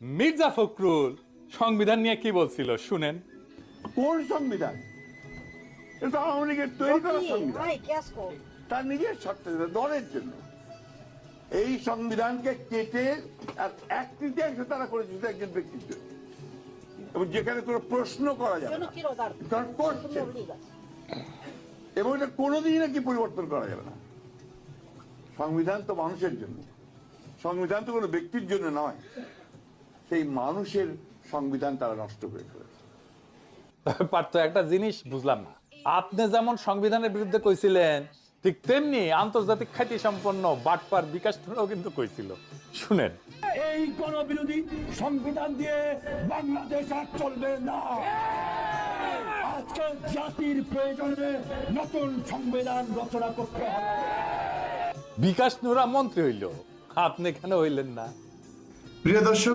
মির্জা ফখরুল সংবিধান নিয়ে কি বলছিল শুনেন। কোন সংবিধান? এটা আওয়ামী লীগের তৈরি করা সংবিধান, তার নিজের স্বার্থে, দলের জন্য। এই সংবিধানকে কেটে আর এক তৃতীয়াংশ তারা করেছে শুধু একজন ব্যক্তির জন্য, এবং যেখানে কোনো প্রশ্ন করা যাবে না, কারণ করছে, এবং এটা কোনোদিনই নাকি পরিবর্তন করা যাবে না। সংবিধান তো মানুষের জন্য, সংবিধান তো কোনো ব্যক্তির জন্য নয়। সেই মানুষের সংবিধান তারা নষ্ট করে ফেলেছে। পারতো একটা জিনিস বুঝলাম না, আপনি যেমন সংবিধানের বিরুদ্ধে কইছিলেন ঠিক তেমনি আন্তর্জাতিক খ্যাতি সম্পন্ন বাটপার বিকাশ ঠুরাও কিন্তু কইছিল, শুনেন। এই গণবিরোধী সংবিধান দিয়ে বাংলাদেশ আর চলবে না। আজকে জাতির প্রয়োজনে নতুন সংবিধান রচনা করতে হবে। বিকাশ নুরা মন্ত্রী হইল, আপনি কেন হইলেন না? প্রিয় দর্শক,